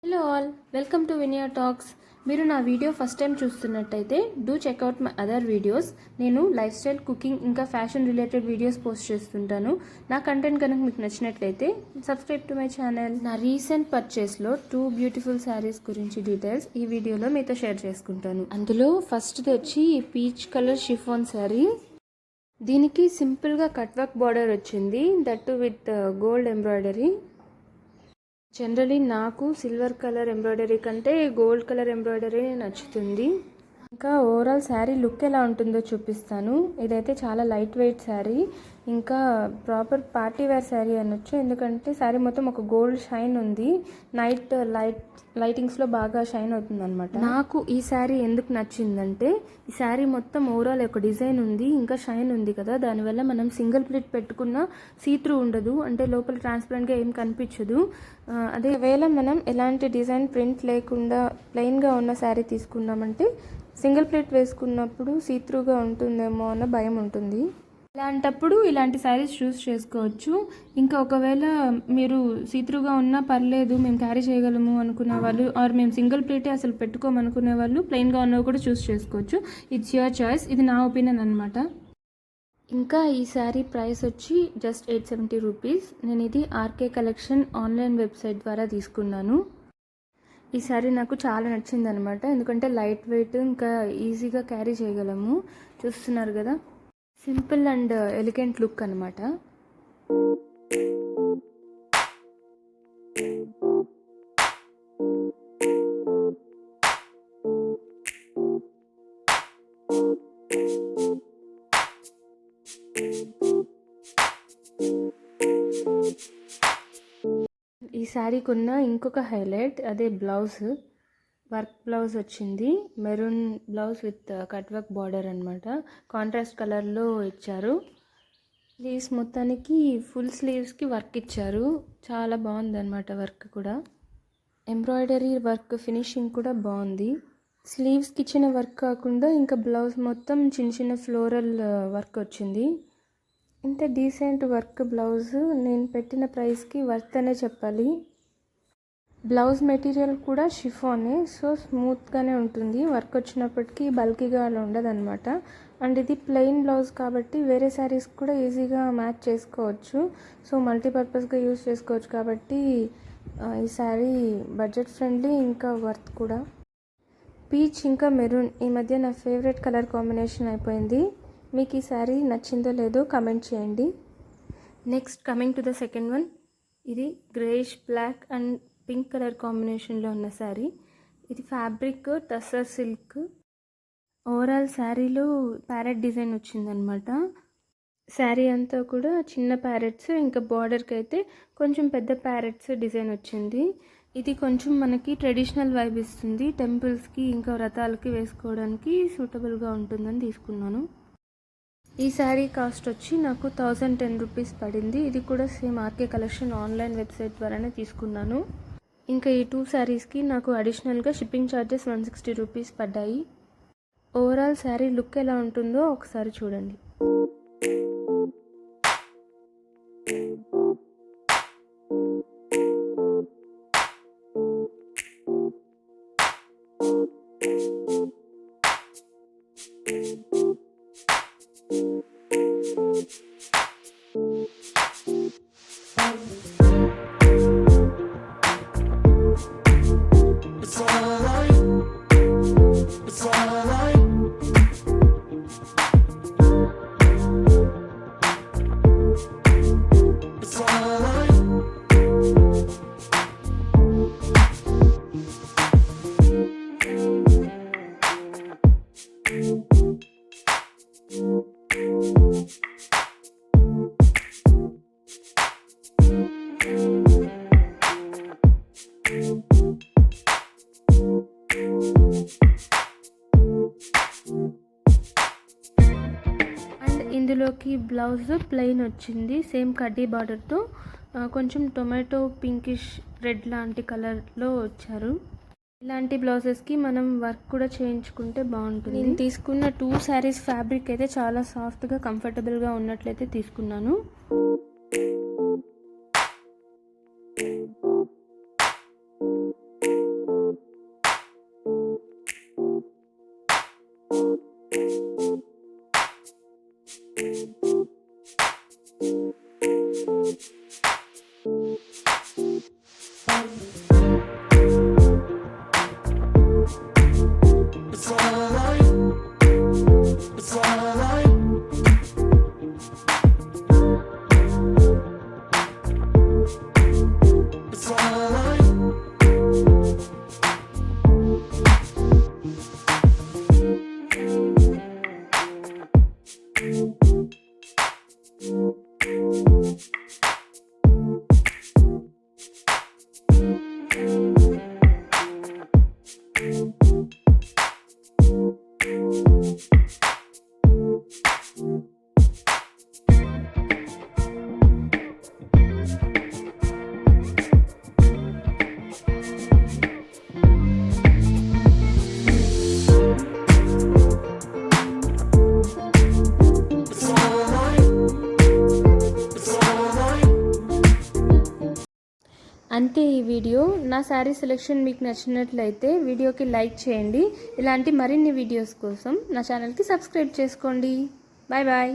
Hello all, welcome to Vinia talks. మీరు నా video first time చూస్తున్నట్టయితే do check out my other videos. నేను lifestyle, cooking ఇంకా fashion related videos post చేస్తుంటాను. నా కంటెంట్ కనుక మీకు నచ్చినట్లయితే సబ్స్క్రైబ్ టు మై ఛానల్. నా రీసెంట్ పర్చేస్లో 2 బ్యూటిఫుల్ శారీస్ గురించి డీటెయిల్స్ ఈ వీడియోలో మీతో షేర్ చేసుకుంటాను. అందులో ఫస్ట్ది వచ్చి పీచ్ కలర్ షిఫాన్ శారీ. దీనికి సింపుల్గా కట్ వర్క్ బార్డర్ వచ్చింది, that with gold embroidery. Generally నాకు సిల్వర్ కలర్ ఎంబ్రాయిడరీ కంటే గోల్డ్ కలర్ ఎంబ్రాయిడరీ నచ్చుతుంది. ఇంకా ఓవరాల్ శారీ లుక్ ఎలా ఉంటుందో చూపిస్తాను. ఇదైతే చాలా లైట్ వెయిట్ శారీ, ఇంకా ప్రాపర్ పార్టీ వేర్ శారీ అనొచ్చు. ఎందుకంటే శారీ మొత్తం ఒక గోల్డ్ షైన్ ఉంది, నైట్ లైటింగ్స్లో బాగా షైన్ అవుతుంది అనమాట. నాకు ఈ శారీ ఎందుకు నచ్చిందంటే, ఈ శారీ మొత్తం ఓవరాల్ ఒక డిజైన్ ఉంది, ఇంకా షైన్ ఉంది కదా, దానివల్ల మనం సింగిల్ ప్లేట్ పెట్టుకున్న సీత్రూ ఉండదు, అంటే లోపల ట్రాన్స్పరెంట్గా ఏం కనిపించదు. అదే వేళ మనం ఎలాంటి డిజైన్ ప్రింట్ లేకుండా ప్లెయిన్గా ఉన్న శారీ తీసుకున్నామంటే సింగిల్ ప్లేట్ వేసుకున్నప్పుడు సీత్రూగా ఉంటుందేమో అన్న భయం ఉంటుంది. ఇలాంటప్పుడు ఇలాంటి శారీస్ చూస్ చేసుకోవచ్చు. ఇంకా ఒకవేళ మీరు సీత్రూగా ఉన్నా పర్లేదు, మేము క్యారీ చేయగలము అనుకునే వాళ్ళు, ఆర్ మేము సింగిల్ ప్లేటే అసలు పెట్టుకోమనుకునే వాళ్ళు ప్లెయిన్గా ఉన్నవి కూడా చూస్ చేసుకోవచ్చు. It's your choice. ఇది నా ఒపీనియన్ అనమాట. ఇంకా ఈ శారీ ప్రైస్ వచ్చి జస్ట్ 870 రూపీస్. నేను ఇది ఆర్కే కలెక్షన్ ఆన్లైన్ వెబ్సైట్ ద్వారా తీసుకున్నాను. ఈ శారీ నాకు చాలా నచ్చింది అనమాట, ఎందుకంటే లైట్ వెయిట్, ఇంకా ఈజీగా క్యారీ చేయగలము. చూస్తున్నారు కదా, సింపుల్ అండ్ ఎలిగెంట్ లుక్ అనమాట. ఈ శారీకి ఉన్న ఇంకొక హైలైట్ అదే బ్లౌజ్. వర్క్ బ్లౌజ్ వచ్చింది, maroon blouse with cut work border అనమాట. కాంట్రాస్ట్ కలర్లో ఇచ్చారు. స్లీవ్స్ మొత్తానికి ఫుల్ స్లీవ్స్కి వర్క్ ఇచ్చారు, చాలా బాగుంది అనమాట. వర్క్ కూడా ఎంబ్రాయిడరీ వర్క్ ఫినిషింగ్ కూడా బాగుంది. స్లీవ్స్కి ఇచ్చిన వర్క్ కాకుండా ఇంకా బ్లౌజ్ మొత్తం చిన్న చిన్న ఫ్లోరల్ వర్క్ వచ్చింది. ఇంత డీసెంట్ వర్క్ బ్లౌజ్ నేను పెట్టిన ప్రైస్కి వర్త్ అనే చెప్పాలి. బ్లౌజ్ మెటీరియల్ కూడా షిఫానే, సో స్మూత్గానే ఉంటుంది. వర్క్ వచ్చినప్పటికీ బల్కీగా అలా ఉండదన్నమాట. అండ్ ఇది ప్లెయిన్ బ్లౌజ్ కాబట్టి వేరే శారీస్ కూడా ఈజీగా మ్యాచ్ చేసుకోవచ్చు, సో మల్టీపర్పస్గా యూజ్ చేసుకోవచ్చు. కాబట్టి ఈ శారీ బడ్జెట్ ఫ్రెండ్లీ, ఇంకా వర్త్ కూడా. పీచ్ ఇంకా మెరూన్ ఈ మధ్య నా ఫేవరెట్ కలర్ కాంబినేషన్ అయిపోయింది. మీకు ఈ శారీ నచ్చిందో లేదో కమెంట్ చేయండి. Next coming to the second one. ఇది greyish black and pink colour కాంబినేషన్లో ఉన్న శారీ. ఇది ఫ్యాబ్రిక్ టస్సర్ సిల్క్. ఓవరాల్ శారీలో ప్యారెట్ డిజైన్ వచ్చిందనమాట. శారీ అంతా కూడా చిన్న ప్యారెట్స్, ఇంకా బార్డర్కి అయితే కొంచెం పెద్ద ప్యారెట్స్ డిజైన్ వచ్చింది. ఇది కొంచెం మనకి ట్రెడిషనల్ వైబ్ ఇస్తుంది. టెంపుల్స్కి ఇంకా వ్రతాలకి వేసుకోవడానికి సూటబుల్గా ఉంటుందని తీసుకున్నాను. ఈ శారీ కాస్ట్ వచ్చి నాకు 1010 రూపీస్ పడింది. ఇది కూడా same RK collection online website ద్వారానే తీసుకున్నాను. ఇంకా ఈ 2 శారీస్కి నాకు అడిషనల్గా షిప్పింగ్ ఛార్జెస్ 160 రూపీస్ పడ్డాయి. ఓవరాల్ శారీ లుక్ ఎలా ఉంటుందో ఒకసారి చూడండి. ఇందులోకి బ్లౌజ్ ప్లెయిన్ వచ్చింది, సేమ్ కడ్డీ బార్డర్తో. కొంచెం టొమాటో పింకిష్ రెడ్ లాంటి కలర్లో వచ్చారు. ఇలాంటి బ్లౌజెస్కి మనం వర్క్ కూడా చేయించుకుంటే బాగుంటుంది. నేను తీసుకున్న 2 శారీస్ ఫ్యాబ్రిక్ అయితే చాలా సాఫ్ట్గా కంఫర్టబుల్గా ఉన్నట్లయితే తీసుకున్నాను. అంతే ఈ వీడియో. నా శారీ సెలెక్షన్ మీకు నచ్చినట్లయితే వీడియోకి లైక్ చేయండి. ఇలాంటి మరిన్ని వీడియోస్ కోసం నా ఛానల్కి సబ్స్క్రైబ్ చేసుకోండి. Bye bye.